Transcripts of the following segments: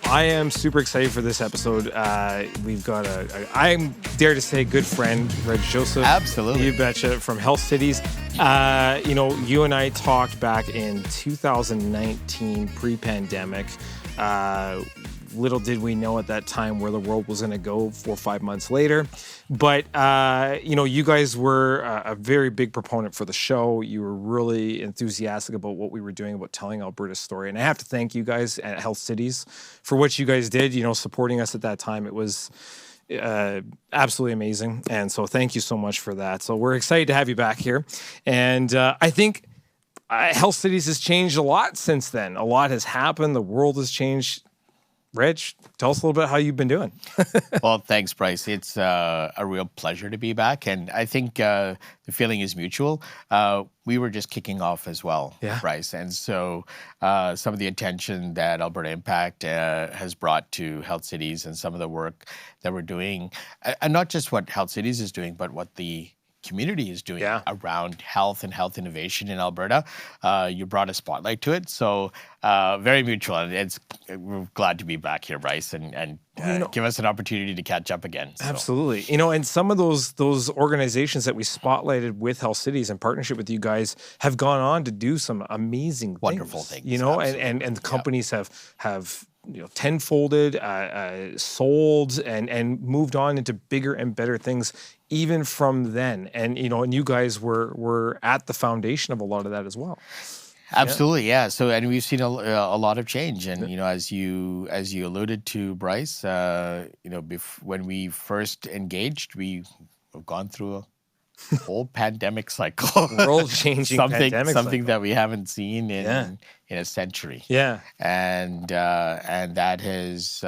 I am super excited for this episode. We've got I'm dare to say, good friend, Reg Joseph. Absolutely. You betcha, from Health Cities. You and I talked back in 2019, pre-pandemic. Little did we know at that time where the world was going to go 4 or 5 months later. But, you guys were a very big proponent for the show. You were really enthusiastic about what we were doing, about telling Alberta's story. And I have to thank you guys at Health Cities for what you guys did, supporting us at that time. It was absolutely amazing. And so thank you so much for that. So we're excited to have you back here. And I think Health Cities has changed a lot since then. A lot has happened. The world has changed. Reg, tell us a little bit how you've been doing. Well, thanks, Bryce. It's a real pleasure to be back. And I think the feeling is mutual. We were just kicking off as well, Bryce. And so some of the attention that Alberta Impact has brought to Health Cities and some of the work that we're doing, and not just what Health Cities is doing, but what the community is doing around health and health innovation in Alberta. You brought a spotlight to it. So very mutual. And we're glad to be back here, Bryce, and give us an opportunity to catch up again. So. Absolutely. And some of those organizations that we spotlighted with Health Cities in partnership with you guys have gone on to do some amazing wonderful things. And the companies have tenfolded, sold, and moved on into bigger and better things even from then. And and you guys were at the foundation of a lot of that as well. Absolutely, yeah. So, and we've seen a lot of change, and as you alluded to, Bryce, when we first engaged, we've gone through a whole pandemic cycle, world-changing pandemic something cycle that we haven't seen in a century. Yeah, and that has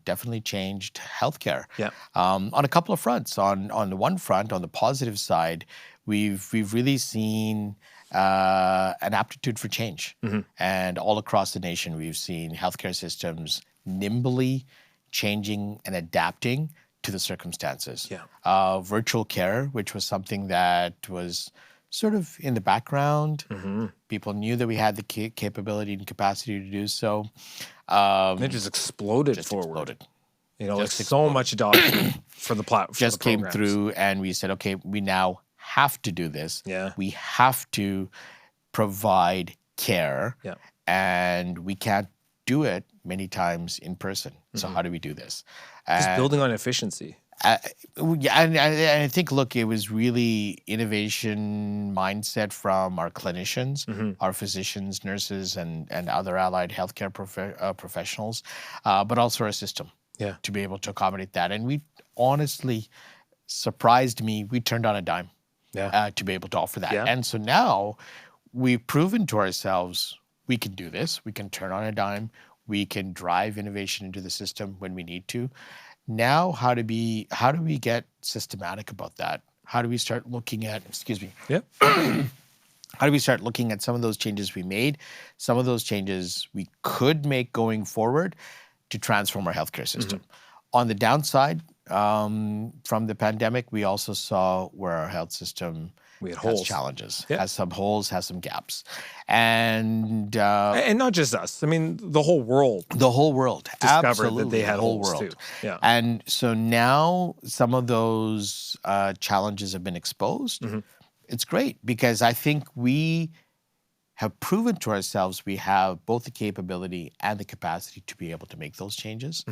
definitely changed healthcare. Yeah, on a couple of fronts. On the one front, on the positive side, we've really seen an aptitude for change, and all across the nation, we've seen healthcare systems nimbly changing and adapting to the circumstances. Yeah. Virtual care, which was something that was sort of in the background. People knew that we had the capability and capacity to do so. It just exploded forward. So much adoption for the platform. Just came through, and we said, okay, we now have to do this. Yeah. We have to provide care. Yeah. And we can't do it many times in person. So how do we do this? Just building on efficiency. And I think, look, it was really innovation mindset from our clinicians, our physicians, nurses, and other allied healthcare professionals, but also our system to be able to accommodate that. And we honestly surprised me. We turned on a dime to be able to offer that. And so now we've proven to ourselves we can do this. We can turn on a dime. We can drive innovation into the system when we need to. Now, how do we get systematic about that? How do we start looking at, how do we start looking at some of those changes we made, some of those changes we could make going forward to transform our healthcare system? On the downside, from the pandemic, we also saw where our health system has challenges, has some holes, has some gaps. And not just us. I mean, the whole world. The whole world discovered that they had holes too. Yeah. And so now some of those challenges have been exposed. It's great because I think we have proven to ourselves we have both the capability and the capacity to be able to make those changes.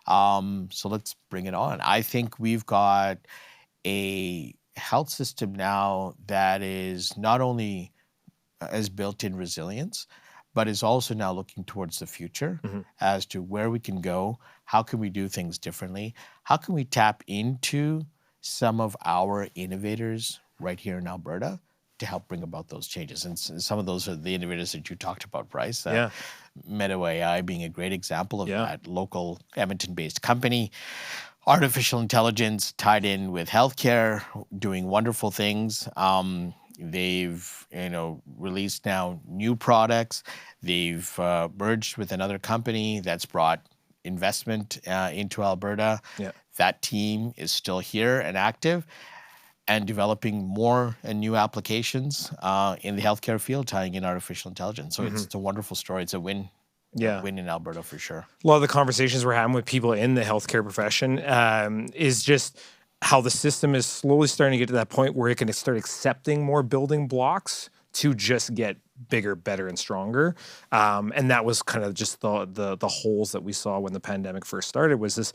So let's bring it on. I think we've got a health system now that is not only as built-in resilience, but is also now looking towards the future as to where we can go, how can we do things differently, how can we tap into some of our innovators right here in Alberta to help bring about those changes. And some of those are the innovators that you talked about, Bryce. Meadow AI being a great example of that, local Edmonton-based company. Artificial intelligence tied in with healthcare, doing wonderful things. They've released now new products. They've merged with another company that's brought investment into Alberta. That team is still here and active and developing more and new applications in the healthcare field, tying in artificial intelligence. So it's a wonderful story. It's a win in Alberta for sure. A lot of the conversations we're having with people in the healthcare profession is just how the system is slowly starting to get to that point where it can start accepting more building blocks to just get bigger, better, and stronger. And that was kind of just the holes that we saw when the pandemic first started. Was this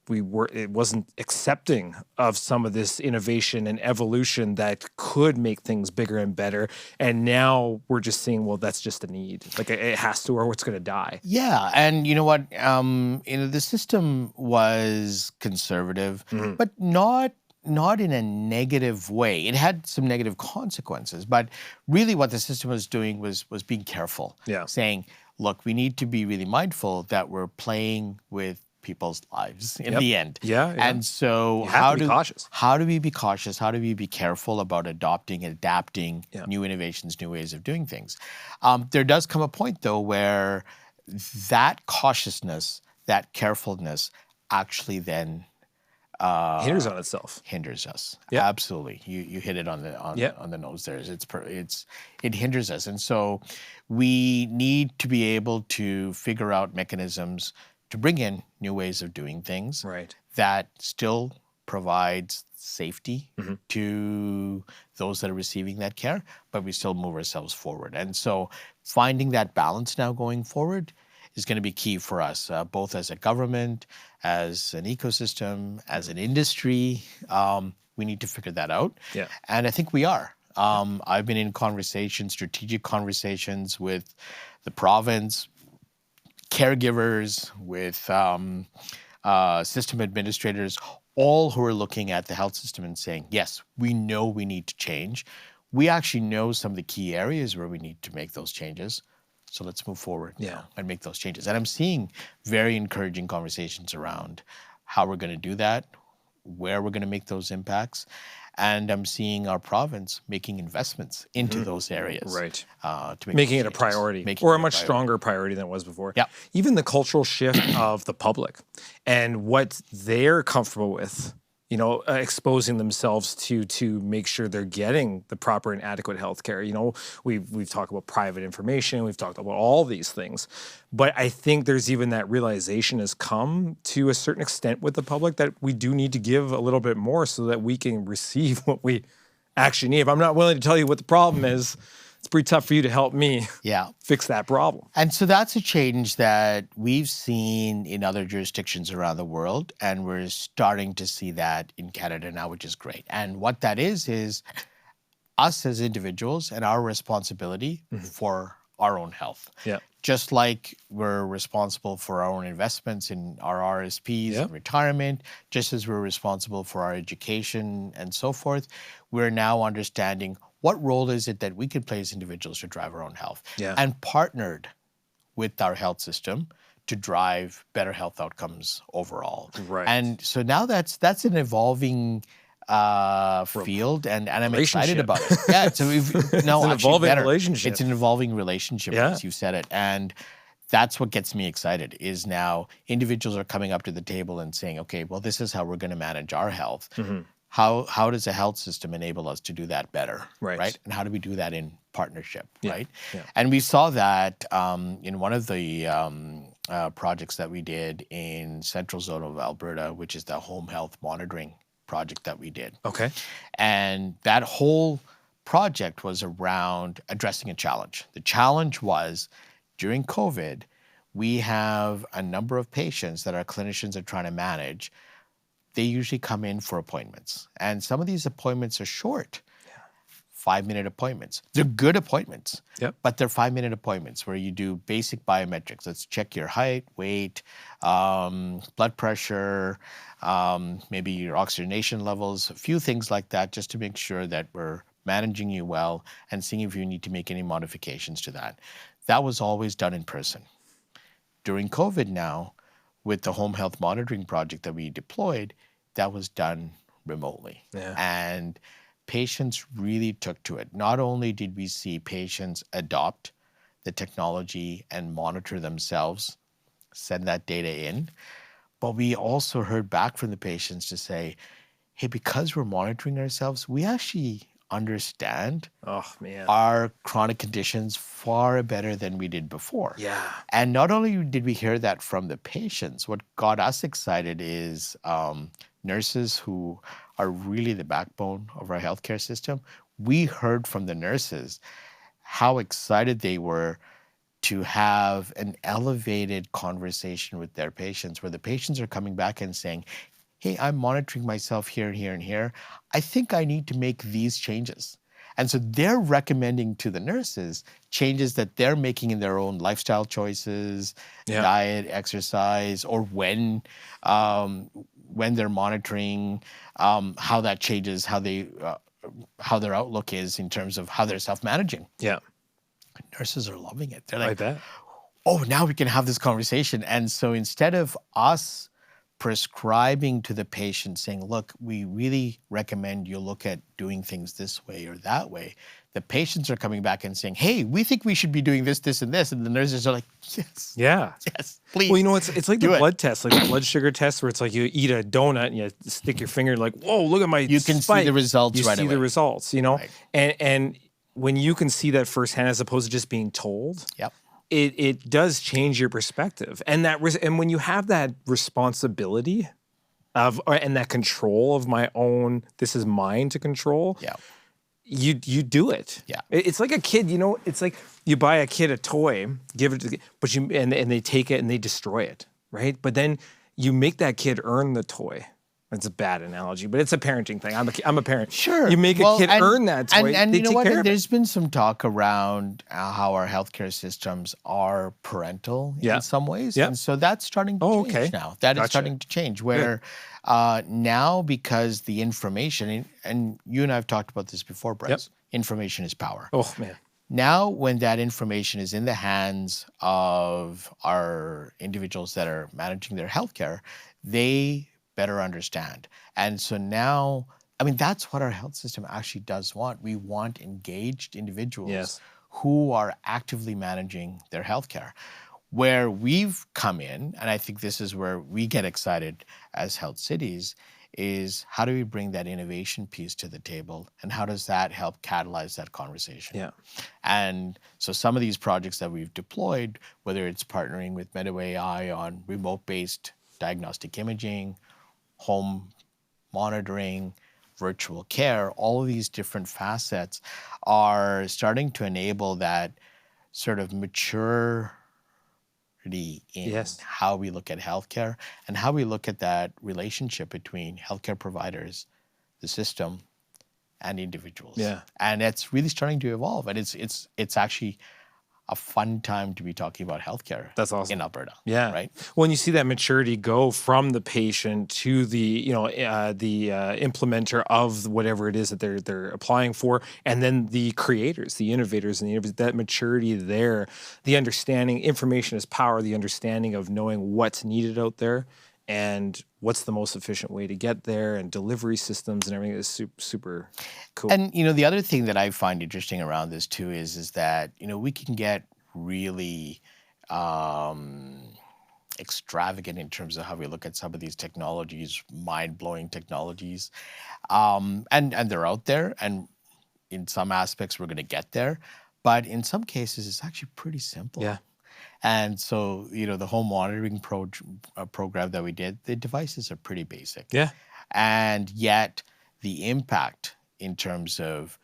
it wasn't accepting of some of this innovation and evolution that could make things bigger and better. And now we're just seeing, well, that's just a need. Like it has to, or it's going to die. Yeah, and you know what? The system was conservative, but not in a negative way. It had some negative consequences, but really what the system was doing was being careful. Yeah. Saying, look, we need to be really mindful that we're playing with people's lives in the end. Yeah. And so how do we be cautious? How do we be cautious? How do we be careful about adopting and adapting new innovations, new ways of doing things? There does come a point though where that cautiousness, that carefulness actually then hinders on itself. Hinders us. Yep. Absolutely. You hit it on the nose there. It hinders us. And so we need to be able to figure out mechanisms to bring in new ways of doing things that still provides safety to those that are receiving that care, but we still move ourselves forward. And so finding that balance now going forward is going to be key for us, both as a government, as an ecosystem, as an industry. We need to figure that out. Yeah. And I think we are. I've been in strategic conversations with the province, caregivers, with system administrators, all who are looking at the health system and saying, yes, we know we need to change. We actually know some of the key areas where we need to make those changes. So let's move forward and make those changes. And I'm seeing very encouraging conversations around how we're going to do that, where we're going to make those impacts. And I'm seeing our province making investments into those areas. Right. To making it a priority, or a much stronger priority than it was before. Yeah. Even the cultural shift of the public and what they're comfortable with, exposing themselves to make sure they're getting the proper and adequate health care. We've talked about private information. We've talked about all these things. But I think there's even that realization has come to a certain extent with the public that we do need to give a little bit more so that we can receive what we actually need. If I'm not willing to tell you what the problem is, it's pretty tough for you to help me fix that problem. And so that's a change that we've seen in other jurisdictions around the world, and we're starting to see that in Canada now, which is great. And what that is us as individuals and our responsibility for our own health. Yeah. Just like we're responsible for our own investments in our RSPs and retirement, just as we're responsible for our education and so forth, we're now understanding what role is it that we can play as individuals to drive our own health, and partnered with our health system to drive better health outcomes overall. Right. And so now that's an evolving field, and I'm excited about it. Yeah, so it's an evolving relationship. It's an evolving relationship, as you said it, and that's what gets me excited. Is now individuals are coming up to the table and saying, okay, well, this is how we're going to manage our health. How does a health system enable us to do that better, right? And how do we do that in partnership, right? Yeah. And we saw that in one of the projects that we did in Central Zone of Alberta, which is the home health monitoring project that we did. Okay. And that whole project was around addressing a challenge. The challenge was, during COVID, we have a number of patients that our clinicians are trying to manage. They usually come in for appointments. And some of these appointments are short, 5-minute appointments. They're good appointments, but they're 5-minute appointments where you do basic biometrics. Let's check your height, weight, blood pressure, maybe your oxygenation levels, a few things like that, just to make sure that we're managing you well and seeing if you need to make any modifications to that. That was always done in person. During COVID now, with the home health monitoring project that we deployed, that was done remotely. Yeah. And patients really took to it. Not only did we see patients adopt the technology and monitor themselves, send that data in, but we also heard back from the patients to say, hey, because we're monitoring ourselves, we actually understand Oh, man. our chronic conditions far better than we did before. Yeah. And not only did we hear that from the patients, what got us excited is nurses who are really the backbone of our healthcare system. We heard from the nurses how excited they were to have an elevated conversation with their patients, where the patients are coming back and saying, hey, I'm monitoring myself here and here and here. I think I need to make these changes. And so they're recommending to the nurses changes that they're making in their own lifestyle choices, diet, exercise, or when they're monitoring, how that changes, how their outlook is in terms of how they're self-managing. Yeah. Nurses are loving it. They're I like, bet. oh, now we can have this conversation. And so instead of us prescribing to the patient saying, look, we really recommend you look at doing things this way or that way, the patients are coming back and saying, hey, we think we should be doing this, this, and this. And the nurses are like, yes. Yeah. Yes, please. Well, it's like the blood test, like the blood sugar test, where it's like you eat a donut and you stick your finger like, whoa, look at my You can spike. see the results right away. You see the results, Right. And when you can see that firsthand as opposed to just being told, Yep. It does change your perspective. And and when you have that responsibility and that control of my own, this is mine to control. Yeah. You do it. Yeah. It's like a kid, it's like you buy a kid a toy, give it to the, but and they take it and they destroy it, right? But then you make that kid earn the toy. It's a bad analogy, but it's a parenting thing. I'm a parent. Sure. You make a kid earn that toy. And they you know take what? care of There's been some talk around how our healthcare systems are parental in some ways. Yeah. And so that's starting to change now. That is starting to change where now, because the information, and you and I have talked about this before, Bryce, information is power. Oh, man. Now, when that information is in the hands of our individuals that are managing their healthcare, they better understand. And so now, I mean, that's what our health system actually does want. We want engaged individuals who are actively managing their healthcare. Where we've come in, and I think this is where we get excited as health cities, is how do we bring that innovation piece to the table, and how does that help catalyze that conversation? Yeah. And so some of these projects that we've deployed, whether it's partnering with MeadoAI on remote-based diagnostic imaging, home monitoring, virtual care, all of these different facets are starting to enable that sort of maturity in how we look at healthcare and how we look at that relationship between healthcare providers, the system, and individuals. Yeah. And it's really starting to evolve. And it's actually a fun time to be talking about healthcare. That's awesome. In Alberta. Yeah. Right. When you see that maturity go from the patient to the implementer of whatever it is that they're applying for, and then the creators, the innovators, and that maturity there, the understanding, information is power, the understanding of knowing what's needed out there and what's the most efficient way to get there, and delivery systems and everything is super, super cool. And, the other thing that I find interesting around this too is that, we can get really extravagant in terms of how we look at some of these technologies, mind-blowing technologies. And they're out there, and in some aspects we're going to get there. But in some cases, it's actually pretty simple. Yeah. And so, the home monitoring program that we did, the devices are pretty basic. Yeah. And yet the impact in terms of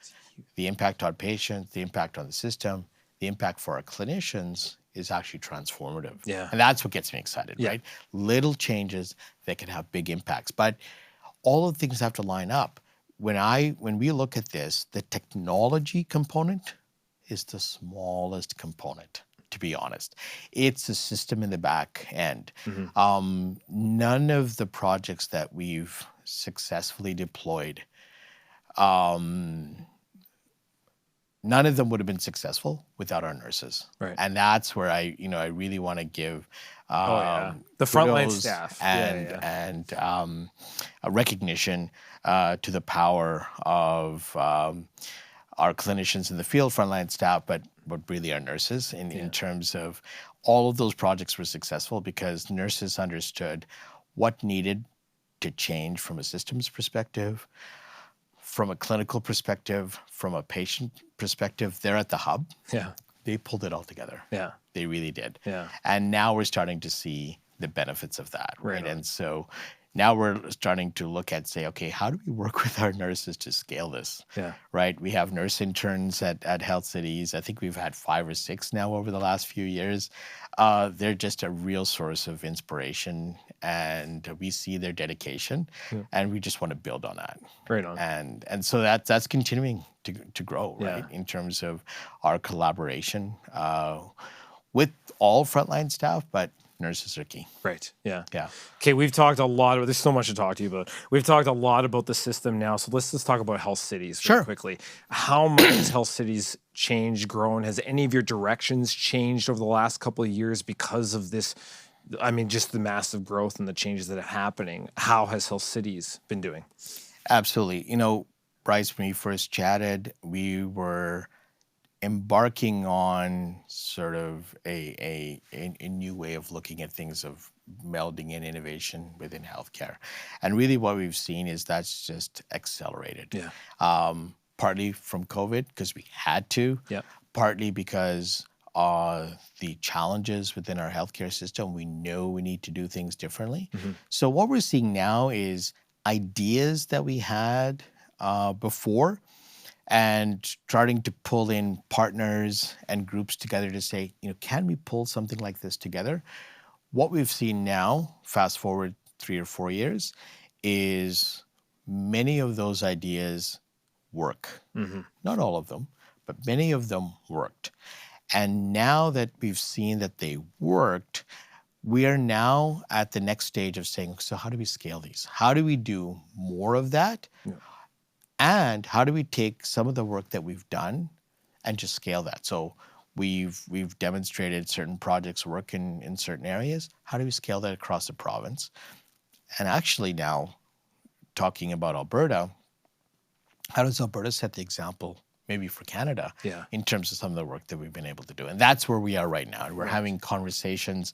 the impact on patients, the impact on the system, the impact for our clinicians is actually transformative. Yeah. And that's what gets me excited, right? Little changes that can have big impacts. But all of the things have to line up. When we look at this, the technology component is the smallest component, to be honest. It's a system in the back end. Mm-hmm. None of the projects that we've successfully deployed, none of them would have been successful without our nurses. Right. And that's where I really want to give the frontline kudos staff and a recognition to the power of our clinicians in the field, frontline staff, but really our nurses in terms of all of those projects were successful because nurses understood what needed to change from a systems perspective, from a clinical perspective, from a patient perspective, they're at the hub. Yeah. They pulled it all together. Yeah. They really did. Yeah. And now we're starting to see the benefits of that, Right right? on. And so now we're starting to look at, say, okay, how do we work with our nurses to scale this? Yeah. Right? We have nurse interns at Health Cities. I think we've had 5 or 6 now over the last few years. They're just a real source of inspiration, and we see their dedication, and we just want to build on that. Right on. And so that's continuing to grow, right? Yeah. In terms of our collaboration with all frontline staff, but nurses are key. Right. Yeah. Yeah. Okay, we've talked a lot about, there's so much to talk to you about. We've talked a lot about the system now. So let's just talk about Health Cities Sure. quickly. How much has Health Cities changed, grown? Has any of your directions changed over the last couple of years because of this? I mean, just the massive growth and the changes that are happening. How has Health Cities been doing? Absolutely. You know, Bryce, when we first chatted, we were embarking on sort of a new way of looking at things, of melding in innovation within healthcare. And really what we've seen is that's just accelerated. Yeah. Partly from COVID, because we had to. Yeah. Partly because the challenges within our healthcare system, we know we need to do things differently. So what we're seeing now is ideas that we had before, and starting to pull in partners and groups together to say, you know, can we pull something like this together? What we've seen now, fast forward 3 or 4 years, is many of those ideas work. Not all of them, but many of them worked. And now that we've seen that they worked, we are now at the next stage of saying, so how do we scale these? How do we do more of that? Yeah. And how do we take some of the work that we've done and just scale that? So we've demonstrated certain projects work in certain areas. How do we scale that across the province? And actually now, talking about Alberta, how does Alberta set the example maybe for Canada in terms of some of the work that we've been able to do? And that's where we are right now. And we're having conversations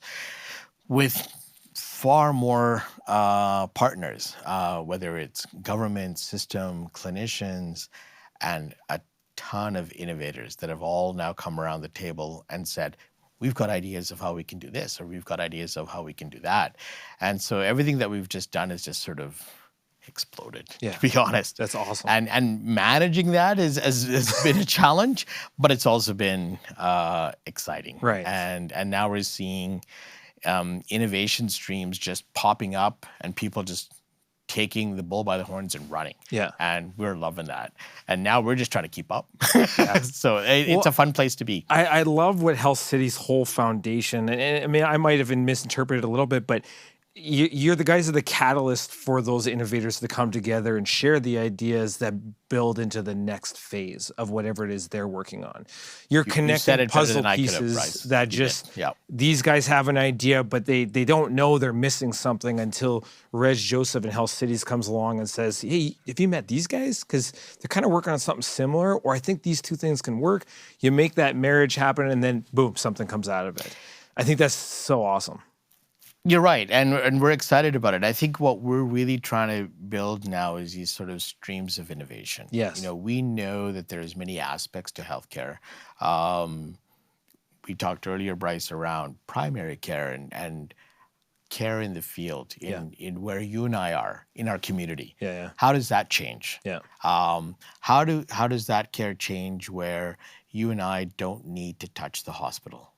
with far more partners, whether it's government, system, clinicians, and a ton of innovators that have all now come around the table and said, we've got ideas of how we can do this, or we've got ideas of how we can do that. And so everything that we've just done is just sort of exploded, to be honest. That's awesome. And managing that has been a challenge, but it's also been exciting. Right. And now we're seeing innovation streams just popping up and people just taking the bull by the horns and running. Yeah. And we're loving that. And now we're just trying to keep up. So it's a fun place to be. I love what Health City's whole foundation, and I mean, I might have misinterpreted a little bit, but you're the guys are the catalyst for those innovators to come together and share the ideas that build into the next phase of whatever it is they're working on. You're connecting puzzle pieces that just, these guys have an idea, but they don't know they're missing something until Reg Joseph in Health Cities comes along and says, hey, have you met these guys? Because they're kind of working on something similar, or I think these two things can work. You make that marriage happen, and then boom, something comes out of it. I think that's so awesome. You're right, and we're excited about it. I think what we're really trying to build now is these sort of streams of innovation. Yes. You know, we know that there's many aspects to healthcare. We talked earlier, Bryce, around primary care and care in the field, in where you and I are, in our community. How does that change? How does that care change where you and I don't need to touch the hospital?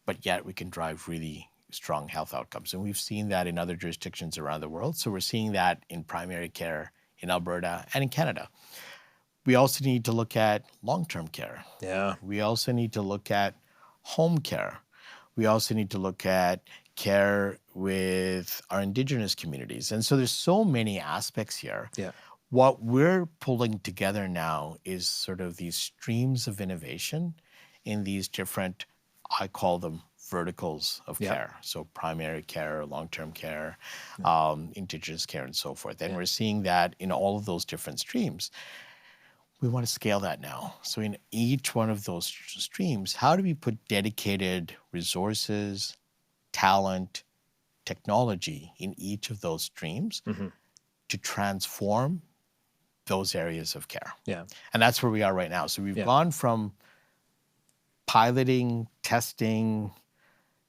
But yet we can drive really strong health outcomes. And we've seen that in other jurisdictions around the world. So we're seeing that in primary care in Alberta and in Canada. We also need to look at long-term care. We also need to look at home care. We also need to look at care with our Indigenous communities. And so there's so many aspects here. What we're pulling together now is sort of these streams of innovation in these different, I call them verticals of care. So primary care, long-term care, Indigenous care, and so forth. And we're seeing that in all of those different streams. We want to scale that now. So in each one of those streams, how do we put dedicated resources, talent, technology in each of those streams to transform those areas of care. Yeah. And that's where we are right now. So we've gone from piloting, testing,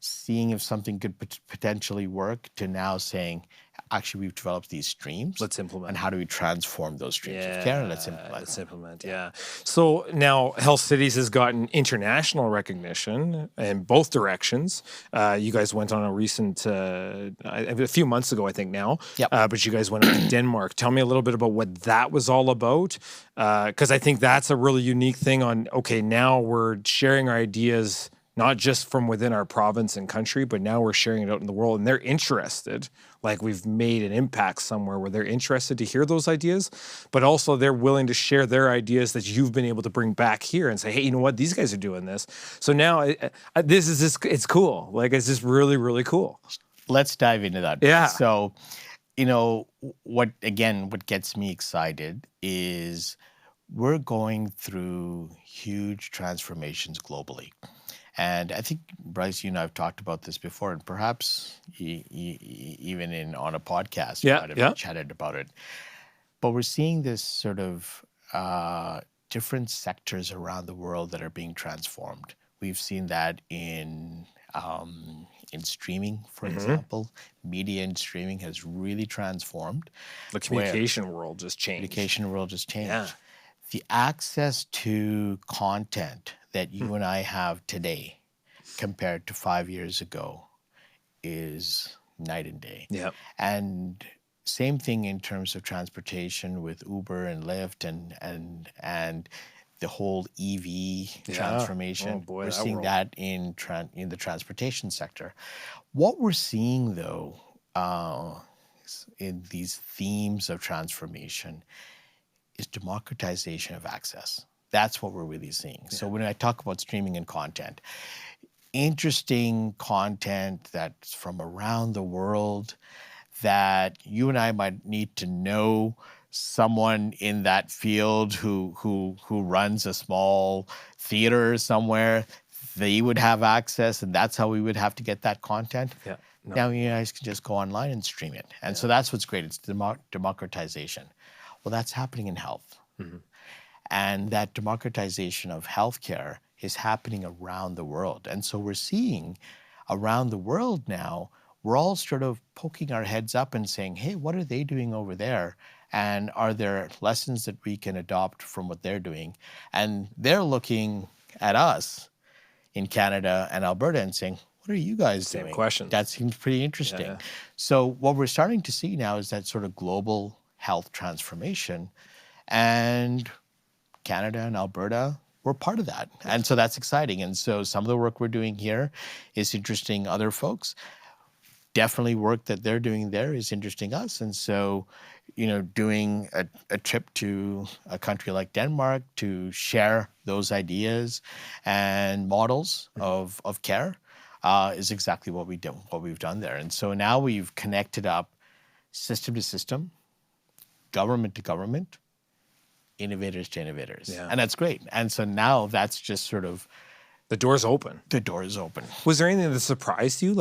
seeing if something could potentially work to now saying, actually, we've developed these streams. Let's implement. And how do we transform those streams of care? And let's implement. Let's implement. Yeah. So now Health Cities has gotten international recognition in both directions. You guys went on a recent, a few months ago, I think now. Yep. But you guys went to Denmark. Tell me a little bit about what that was all about, because I think that's a really unique thing. Okay, now we're sharing our ideas, not just from within our province and country, but now we're sharing it out in the world, and they're interested. Like, we've made an impact somewhere where they're interested to hear those ideas, but also they're willing to share their ideas that you've been able to bring back here and say, hey, you know what? These guys are doing this. So now it's cool. Like, it's just really, really cool. Let's dive into that. Yeah. So, what gets me excited is we're going through huge transformations globally. And I think, Bryce, you and I have talked about this before, and perhaps even on a podcast, might have chatted about it. But we're seeing this sort of different sectors around the world that are being transformed. We've seen that in streaming, for example. Media and streaming has really transformed. The communication world just changed. Yeah. The access to content that you and I have today compared to 5 years ago is night and day. Yeah. And same thing in terms of transportation with Uber and Lyft and the whole EV transformation. Oh boy, we're seeing that in the transportation sector. What we're seeing, though, in these themes of transformation is democratization of access. That's what we're really seeing. Yeah. So when I talk about streaming and content, interesting content that's from around the world that you and I might need to know someone in that field who runs a small theater somewhere, they would have access, and that's how we would have to get that content. Yeah. No. Now you guys can just go online and stream it. And so that's what's great. It's democratization. Well, that's happening in health. Mm-hmm. And that democratization of healthcare is happening around the world. And so we're seeing around the world now, we're all sort of poking our heads up and saying, hey, what are they doing over there? And are there lessons that we can adopt from what they're doing? And they're looking at us in Canada and Alberta and saying, what are you guys doing? Same question. That seems pretty interesting. Yeah. So what we're starting to see now is that sort of global health transformation. And Canada and Alberta, we're part of that. And so that's exciting. And so some of the work we're doing here is interesting other folks. Definitely work that they're doing there is interesting us. And so, doing a trip to a country like Denmark to share those ideas and models of care is exactly what we've done there. And so now we've connected up system to system, government to government, innovators to innovators. Yeah. And that's great. And so now that's just sort of... The door's open. The door is open. Was there anything that surprised you?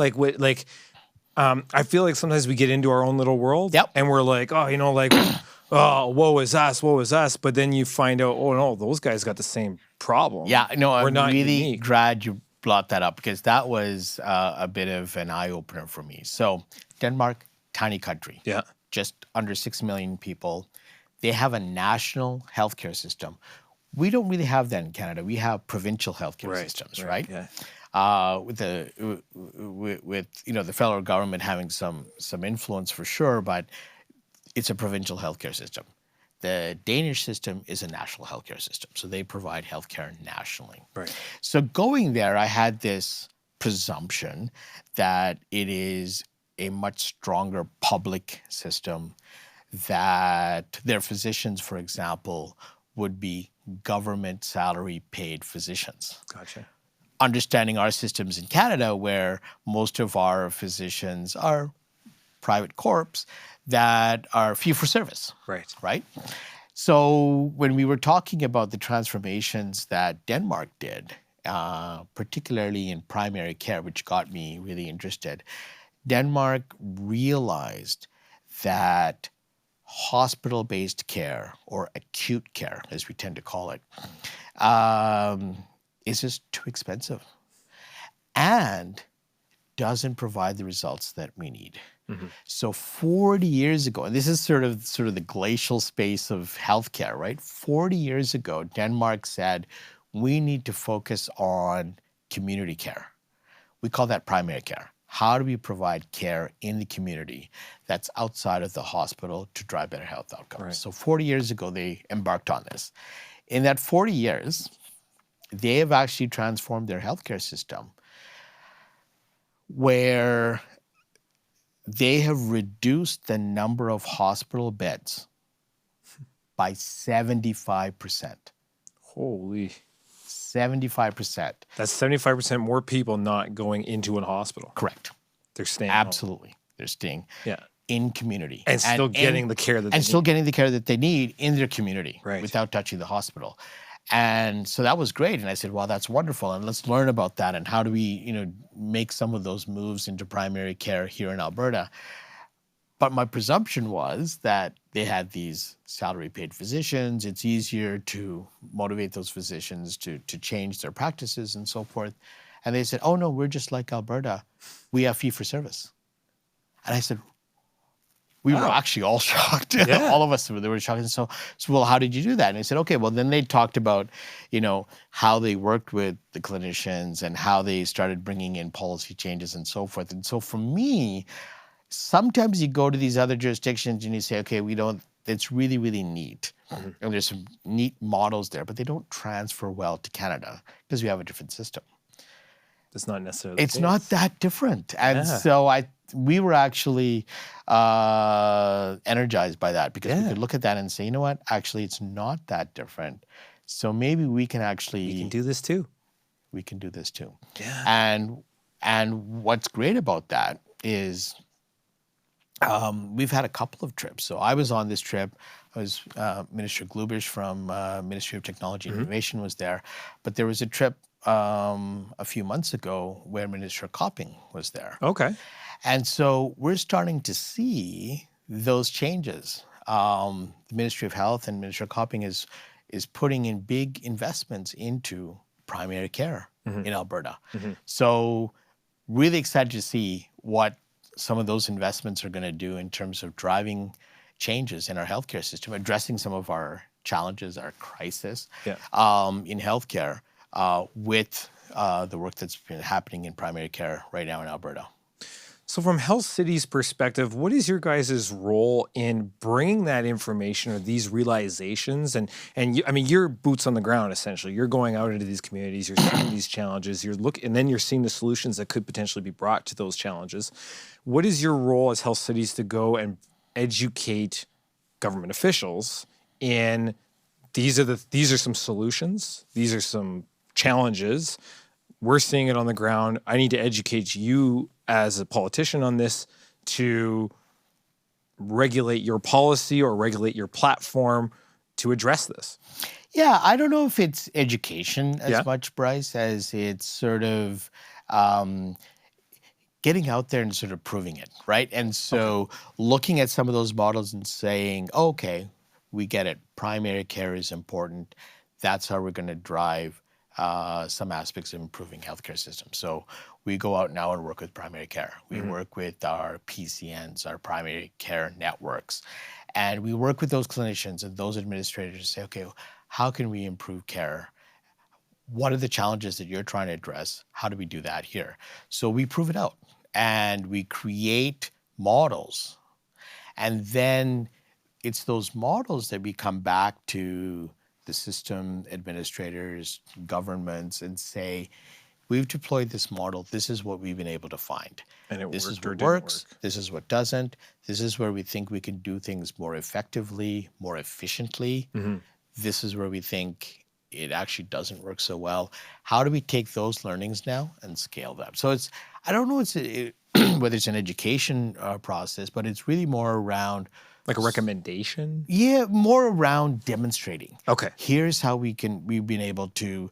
I feel like sometimes we get into our own little world. Yep. And we're like, oh, woe is us. But then you find out, oh no, those guys got the same problem. Yeah, no, we're I'm not really unique. glad you brought that up because that was a bit of an eye-opener for me. So Denmark, tiny country. Yeah. Just under 6 million people. They have a national healthcare system. We don't really have that in Canada. We have provincial healthcare systems, right? Yeah. With the federal government having some influence for sure, but it's a provincial healthcare system. The Danish system is a national healthcare system, so they provide healthcare nationally. Right. So going there, I had this presumption that it is a much stronger public system, that their physicians, for example, would be government salary paid physicians. Gotcha. Understanding our systems in Canada, where most of our physicians are private corps that are fee for service. Right? So when we were talking about the transformations that Denmark did, particularly in primary care, which got me really interested, Denmark realized that hospital-based care, or acute care, as we tend to call it, is just too expensive and doesn't provide the results that we need. So 40 years ago, and this is sort of the glacial space of healthcare, right? 40 years ago, Denmark said, we need to focus on community care. We call that primary care. How do we provide care in the community that's outside of the hospital to drive better health outcomes? Right. So 40 years ago, they embarked on this. In that 40 years, they have actually transformed their healthcare system where they have reduced the number of hospital beds by 75%. Holy. 75%. That's 75% more people not going into a hospital. Correct. They're staying home. Absolutely. They're staying Yeah. in community. And still getting the care that they And still need. getting the care that they need in their community, Right. without touching the hospital. And so that was great. And I said, well, that's wonderful. And let's learn about that. And how do we, make some of those moves into primary care here in Alberta? But my presumption was that they had these salary paid physicians. It's easier to motivate those physicians to change their practices and so forth. And they said, oh no, we're just like Alberta. We have fee for service. And I said, we were actually all shocked. Yeah. All of us, they were shocked. And so, well, how did you do that? And I said, okay, well, then they talked about, how they worked with the clinicians and how they started bringing in policy changes and so forth. And so for me, sometimes you go to these other jurisdictions and you say, okay, it's really, really neat. And there's some neat models there, but they don't transfer well to Canada because we have a different system. It's not necessarily It's not that different. And Yeah. so we were actually energized by that because we could look at that and say, you know what, actually, it's not that different. So maybe we can actually... We can do this too. We can do this too. Yeah. And what's great about that is we've had a couple of trips. So I was on this trip. I was Minister Glubish from Ministry of Technology and Innovation was there. But there was a trip a few months ago where Minister Copping was there. Okay. And so we're starting to see those changes. The Ministry of Health and Minister Copping is putting in big investments into primary care in Alberta. So really excited to see what some of those investments are going to do in terms of driving changes in our healthcare system, addressing some of our challenges, our crisis in healthcare with the work that's been happening in primary care right now in Alberta. So from Health City's perspective, what is your guys' role in bringing that information or these realizations? And you're boots on the ground, essentially. You're going out into these communities, you're seeing these challenges, and then you're seeing the solutions that could potentially be brought to those challenges. What is your role as Health Cities to go and educate government officials in these are some solutions, these are some challenges, we're seeing it on the ground, I need to educate you as a politician on this to regulate your policy or regulate your platform to address this? Yeah, I don't know if it's education as much, Bryce, as it's sort of getting out there and sort of proving it, right? And so looking at some of those models and saying, okay, we get it. Primary care is important. That's how we're going to drive some aspects of improving healthcare systems. So we go out now and work with primary care. We work with our PCNs, our primary care networks, and we work with those clinicians and those administrators to say, okay, how can we improve care? What are the challenges that you're trying to address? How do we do that here? So we prove it out and we create models. And then it's those models that we come back to the system administrators, governments, and say, we've deployed this model. This is what we've been able to find. And this is what works. This is what doesn't. This is where we think we can do things more effectively, more efficiently. This is where we think it actually doesn't work so well. How do we take those learnings now and scale them? So I don't know whether it's an education process, but it's really more around like a recommendation? Yeah, more around demonstrating. Okay. Here's how we've been able to,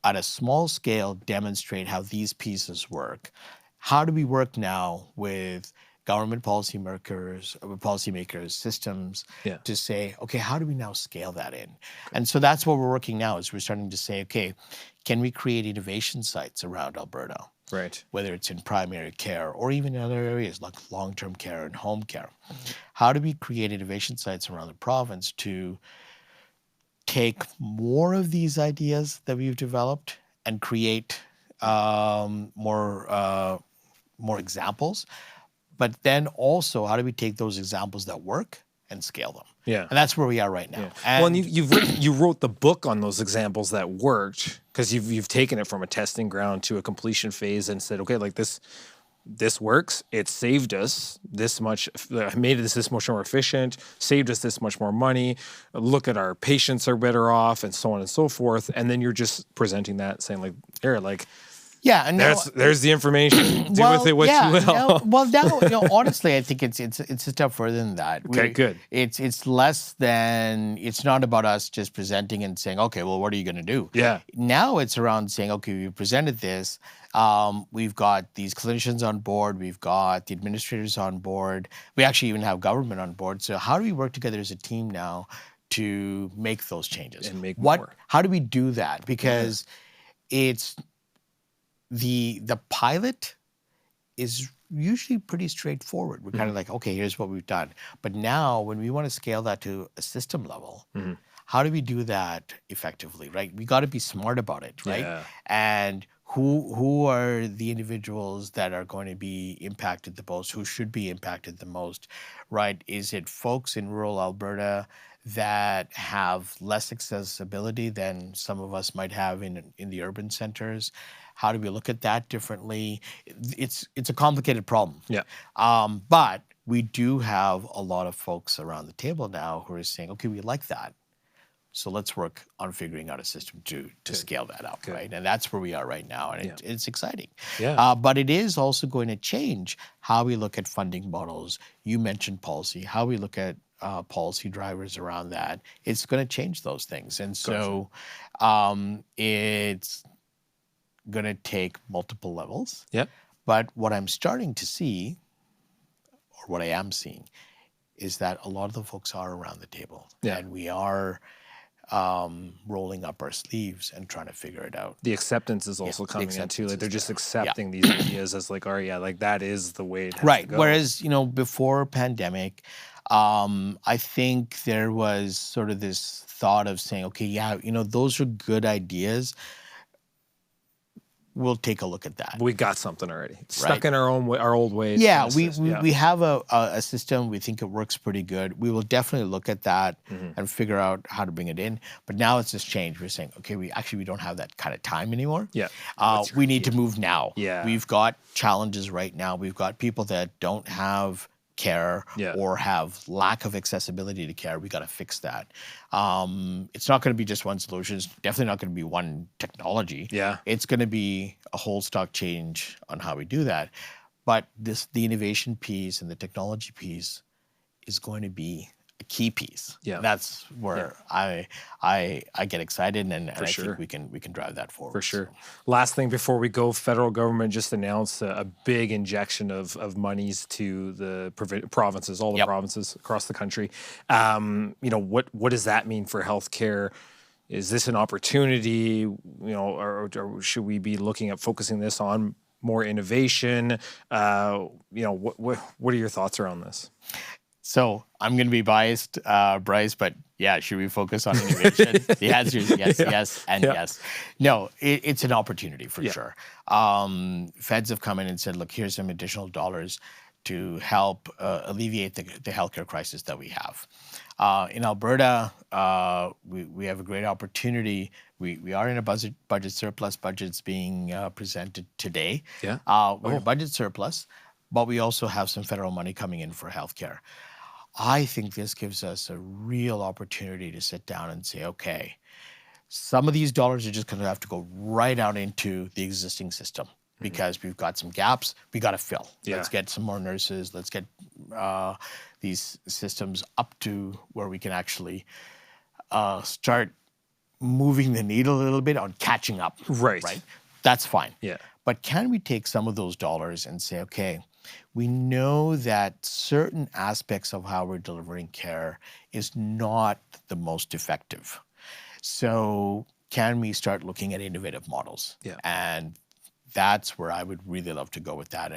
at a small scale, demonstrate how these pieces work. How do we work now with government policymakers, systems, Yeah. to say, okay, how do we now scale that in? And so that's what we're working now. Is we're starting to say, okay, can we create innovation sites around Alberta? Right. Whether it's in primary care or even in other areas like long-term care and home care. How do we create innovation sites around the province to take more of these ideas that we've developed and create more examples? But then also, how do we take those examples that work and scale them? Yeah. And that's where we are right now. Yeah. Well, and you wrote the book on those examples that worked, because you've taken it from a testing ground to a completion phase and said, okay, like this works. It saved us this much, made us this much more efficient, saved us this much more money. Look at our patients are better off, and so on and so forth. And then you're just presenting that, saying like, here, like, yeah, and there's the information. Do with it what you will. Now, honestly, I think it's a step further than that. Okay, good. It's less than, it's not about us just presenting and saying, okay, well, what are you going to do? Yeah. Now it's around saying, okay, we presented this. We've got these clinicians on board. We've got the administrators on board. We actually even have government on board. So how do we work together as a team now to make those changes? And make more. How do we do that? Because it's the pilot is usually pretty straightforward. We're kind of like, okay, here's what we've done. But now when we want to scale that to a system level, how do we do that effectively, right? We got to be smart about it, right? Yeah. And who are the individuals that are going to be impacted the most, who should be impacted the most, right? Is it folks in rural Alberta that have less accessibility than some of us might have in the urban centers? How do we look at that differently? It's a complicated problem. Yeah. But we do have a lot of folks around the table now who are saying, okay, we like that. So let's work on figuring out a system to scale that up, right? And that's where we are right now, and it's exciting. Yeah. But it is also going to change how we look at funding models. You mentioned policy, how we look at policy drivers around that. It's going to change those things. And so it's going to take multiple levels. Yep. But what I'm starting to see, or what I am seeing, is that a lot of the folks are around the table. Yeah. And we are rolling up our sleeves and trying to figure it out. The acceptance is also coming in too. Like they're just accepting these ideas as like, oh yeah, like that is the way it has to go. Whereas, before pandemic, I think there was sort of this thought of saying, okay, yeah, those are good ideas. We'll take a look at that. We got something already. Stuck in our old ways. Yeah, we have a system. We think it works pretty good. We will definitely look at that and figure out how to bring it in. But now it's just changed. We're saying, okay, we don't have that kind of time anymore. Yeah. We need to move now. Yeah. We've got challenges right now. We've got people that don't have care or have lack of accessibility to care. We got to fix that. It's not going to be just one solution. It's definitely not going to be one technology. Yeah. It's going to be a whole stock change on how we do that. But the innovation piece and the technology piece is going to be a key piece. Yeah. That's where I get excited, and I think we can drive that forward. For sure. Last thing before we go, federal government just announced a big injection of monies to the provinces, all the provinces across the country. What does that mean for healthcare? Is this an opportunity, or should we be looking at focusing this on more innovation? What are your thoughts around this? So I'm going to be biased, Bryce, but yeah, should we focus on innovation? The answer is yes, yes, and yes. No, it's an opportunity for sure. Feds have come in and said, look, here's some additional dollars to help alleviate the healthcare crisis that we have. In Alberta, we have a great opportunity. We are in a budget surplus. Budget's being presented today. Yeah. We're in a budget surplus, but we also have some federal money coming in for healthcare. I think this gives us a real opportunity to sit down and say, okay, some of these dollars are just going to have to go right out into the existing system because we've got some gaps we got to fill. Yeah. Let's get some more nurses. Let's get these systems up to where we can actually start moving the needle a little bit on catching up. Right. That's fine. Yeah. But can we take some of those dollars and say, okay, We know that certain aspects of how we're delivering care is not the most effective. So can we start looking at innovative models? Yeah. And that's where I would really love to go with that,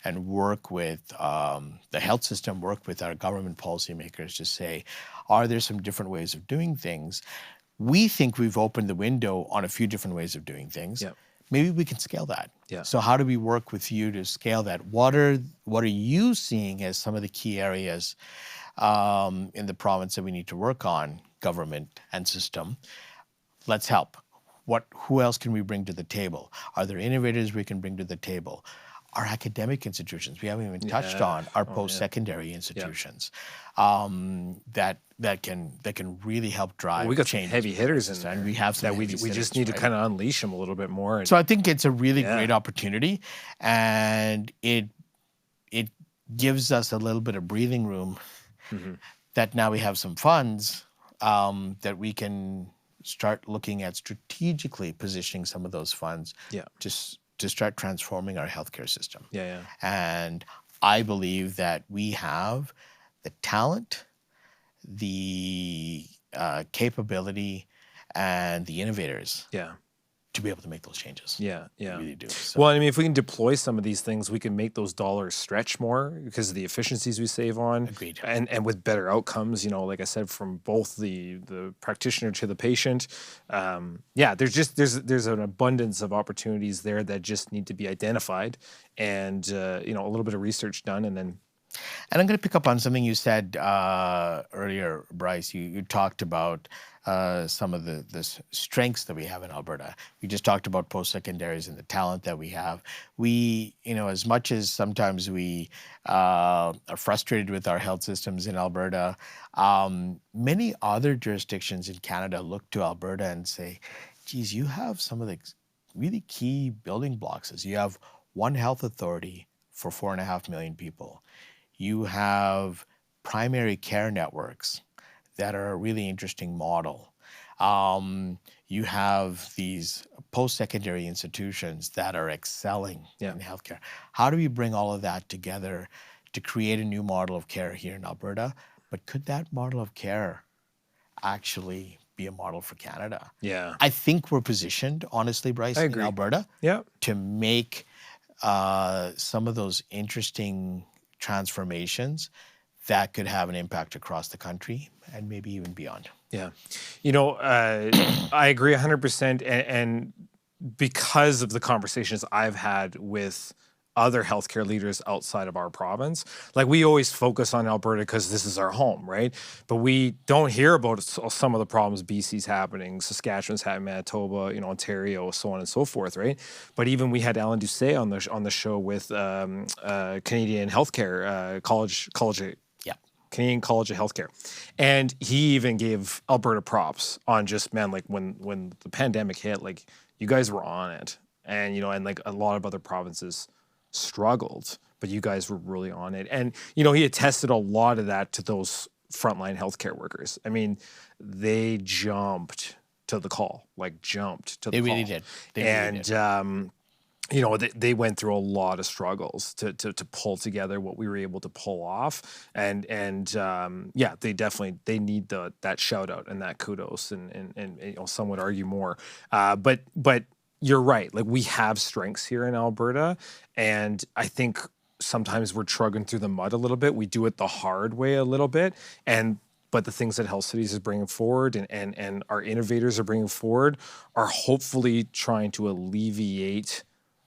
and work with the health system, work with our government policymakers to say, are there some different ways of doing things? We think we've opened the window on a few different ways of doing things. Yeah. Maybe we can scale that. Yeah. So how do we work with you to scale that? What are you seeing as some of the key areas in the province that we need to work on, government and system? Let's help. Who else can we bring to the table? Are there innovators we can bring to the table? Our academic institutions, we haven't even touched on our post-secondary institutions that can really help drive we got change. some heavy hitters in there. And we have some that we just need to kind of unleash them a little bit more. So I think it's a really great opportunity, and it gives us a little bit of breathing room that now we have some funds that we can start looking at strategically positioning some of those funds to start transforming our healthcare system. And I believe that we have the talent, the capability, and the innovators to be able to make those changes. We really do. So. Well, I mean, if we can deploy some of these things, we can make those dollars stretch more because of the efficiencies we save on. Agreed. And with better outcomes, you know, like I said, from both the practitioner to the patient. There's an abundance of opportunities there that just need to be identified and, you know, a little bit of research done and then. And I'm going to pick up on something you said earlier, Bryce. You talked about some of the strengths that we have in Alberta. We just talked about post-secondaries and the talent that we have. We, you know, as much as sometimes we are frustrated with our health systems in Alberta, many other jurisdictions in Canada look to Alberta and say, geez, you have some of the really key building blocks. You have one health authority for 4.5 million people. You have primary care networks that are a really interesting model. You have these post-secondary institutions that are excelling in healthcare. How do we bring all of that together to create a new model of care here in Alberta? But could that model of care actually be a model for Canada? I think we're positioned, honestly, Bryce, in Alberta to make some of those interesting transformations that could have an impact across the country and maybe even beyond. You know, I agree 100%. And because of the conversations I've had with other healthcare leaders outside of our province, like we always focus on Alberta because this is our home, right? But we don't hear about some of the problems BC's happening, Saskatchewan's having, Manitoba, you know, Ontario, so on and so forth, right? But even we had Alan Doucet on the show with Canadian Healthcare Canadian College of Healthcare. And he even gave Alberta props on just, man, like when the pandemic hit, like you guys were on it. And, you know, and like a lot of other provinces struggled, but you guys were really on it. And, you know, he attested a lot of that to those frontline healthcare workers. I mean, they jumped to the call, They really did. You know, they went through a lot of struggles to pull together what we were able to pull off, and they definitely need that shout out and that kudos, and you know, some would argue more, but you're right. Like we have strengths here in Alberta, and I think sometimes we're trudging through the mud a little bit. We do it the hard way a little bit, but the things that Health Cities is bringing forward and our innovators are bringing forward are hopefully trying to alleviate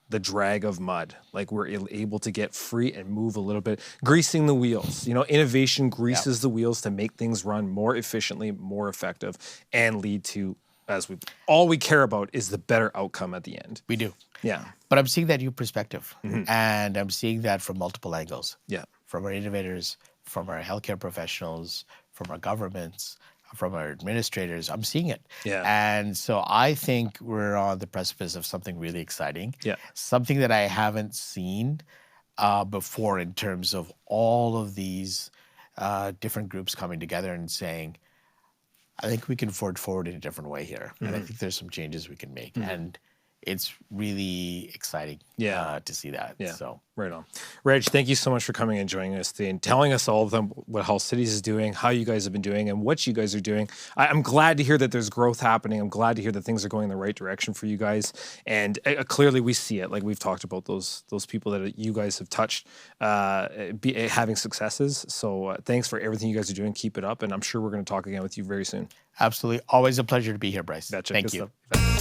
the drag of mud. Like we're able to get free and move a little bit, greasing the wheels. You know, innovation greases the wheels to make things run more efficiently, more effective, and lead to, all we care about is the better outcome at the end. We do. Yeah. But I'm seeing that new perspective, and I'm seeing that from multiple angles. From our innovators, from our healthcare professionals, from our governments, from our administrators. I'm seeing it. And so I think we're on the precipice of something really exciting. Something that I haven't seen before in terms of all of these different groups coming together and saying, I think we can forward in a different way here. And I think there's some changes we can make. And it's really exciting to see that. Yeah. So Right on. Reg, thank you so much for coming and joining us today and telling us all of them how Cities is doing, how you guys have been doing, and what you guys are doing. I'm glad to hear that there's growth happening. I'm glad to hear that things are going in the right direction for you guys. And clearly we see it. Like we've talked about those people that you guys have touched having successes. So thanks for everything you guys are doing. Keep it up. And I'm sure we're going to talk again with you very soon. absolutely. Always a pleasure to be here, Bryce. Gotcha. Thank Good you. stuff.